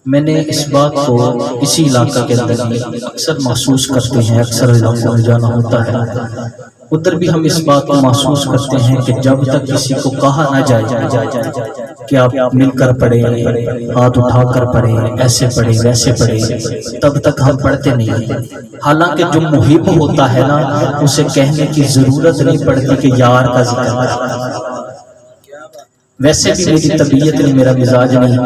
میں نے اس بات کو اسی علاقہ کے اندر اکثر محسوس کرتے ہیں، اکثر علاقوں میں جانا ہوتا ہے، ادھر بھی ہم اس بات کو محسوس کرتے ہیں کہ جب تک کسی کو کہا نہ جائے کہ آپ مل کر پڑھیں، ہاتھ اٹھا کر پڑھیں، ایسے پڑھیں ویسے پڑھیں، تب تک ہم پڑھتے نہیں ہیں۔ حالانکہ جو محب ہوتا ہے نا، اسے کہنے کی ضرورت نہیں پڑتی کہ یار کا ذکر کریں۔ ویسے بھی میری طبیعت نہیں، میرا مزاج نہیں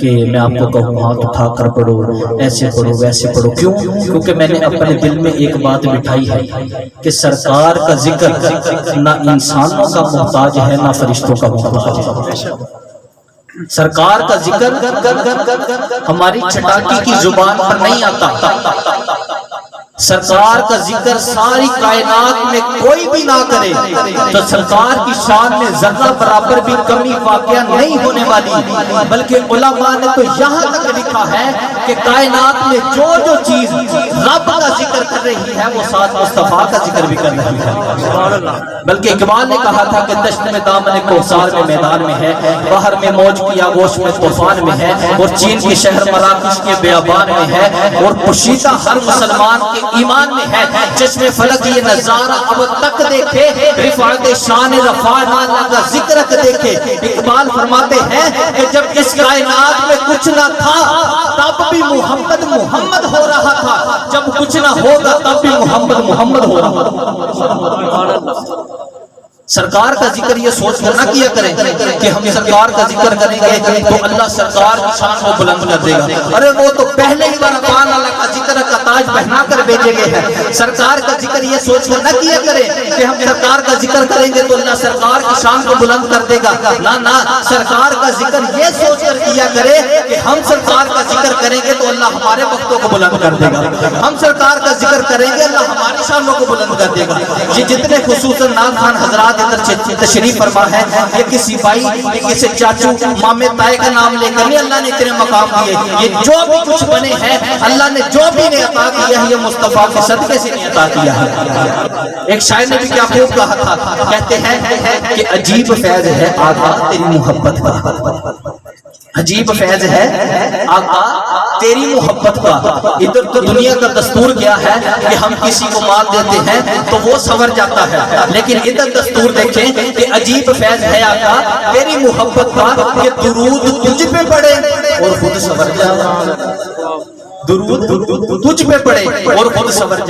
کہ میں آپ کو کہوں ہاتھ اٹھا کر پڑھو، ایسے پڑھو ویسے پڑھو۔ کیوں؟ کیونکہ میں نے اپنے دل میں ایک بات بٹھائی ہے کہ سرکار کا ذکر نہ انسانوں کا محتاج ہے نہ فرشتوں کا محتاج ہے۔ سرکار کا ذکر ہماری چٹاکی کی زبان پر نہیں آتا۔ سرکار کا ذکر ساری کائنات میں کوئی بھی نہ کرے تو سرکار کی شان میں ذرہ برابر بھی کمی واقعہ نہیں ہونے والی، بلکہ علماء نے تو یہاں تک لکھا ہے کہ کائنات میں جو جو چیز رب کا ذکر کر رہی ہے وہ ساتھ مصطفیٰ کا ذکر بھی کر رہی ہے۔ بلکہ اقبال نے کہا تھا کہ دشت میں دامن کوثر میں میدان میں ہے، بحر میں موج کی آغوش میں طوفان میں ہے، اور چین کے شہر مراکش کے بیابان میں ہے، اور پوشیدہ ہر مسلمان کے ایمان میں ہے۔ چشم فلک یہ نظارہ اب تک دیکھے، رفعت شان رفع نالا کا ذکر دیکھے۔ اقبال فرماتے ہیں کہ جب اس کائنات میں کچھ نہ تھا تب بھی محمد محمد ہو رہا تھا، جب کچھ نہ ہوگا تب بھی محمد محمد ہو رہا تھا۔ سرکار کا ذکر یہ سوچ کر نہ کیا کریں کہ ہم سرکار کا ذکر کریں گے تو اللہ سرکار کی شان کو بلند کر دے گا۔ ارے وہ تو پہلے ہی برکان اللہ کا ذکر کا تاج پہنا کر بھیجے گئے ہیں۔ سرکار کا ذکر یہ سوچ کر نہ کیا کریں کہ ہم سرکار کا ذکر کریں گے تو اللہ سرکار کی شان کو بلند کر دے گا۔ نہ، سرکار کا ذکر یہ سوچ کر کیا کرے کہ ہم سرکار کا ذکر کریں گے تو اللہ ہمارے وقتوں کو بلند کر دے گا، ہم سرکار کا ذکر کریں گے اللہ ہماری شانوں کو بلند کر دے گا۔ یہ جتنے خصوصاً نام خان حضرات تشریف فرما ہے، یہ کسی بھائی، یہ کسی چاچو مامے تائے کا نام لے کر نہیں اللہ نے اتنے مقام دیے۔ یہ جو بھی کچھ بنے ہیں اللہ نے جو بھی نے عطا کیا ہے یہ مصطفیٰ کے صدقے سے عطا کیا ہے۔ ایک شاعر نے بھی کیا خوب کہا تھا، کہتے ہیں کہ عجیب فیض ہے آقا تیری محبت کا، عجیب فیض ہے آقا تیری محبت کا۔ ادھر تو دنیا کا دستور کیا ہے کہ ہم کسی کو مال دیتے ہیں تو وہ سنور جاتا ہے، لیکن ادھر دستور دیکھیں کہ عجیب فیض ہے آقا تیری محبت کا کہ درود تجھ پہ پڑے اور خود سنور جائے، درود تجھ پہ پڑے اور خود سنور جائے۔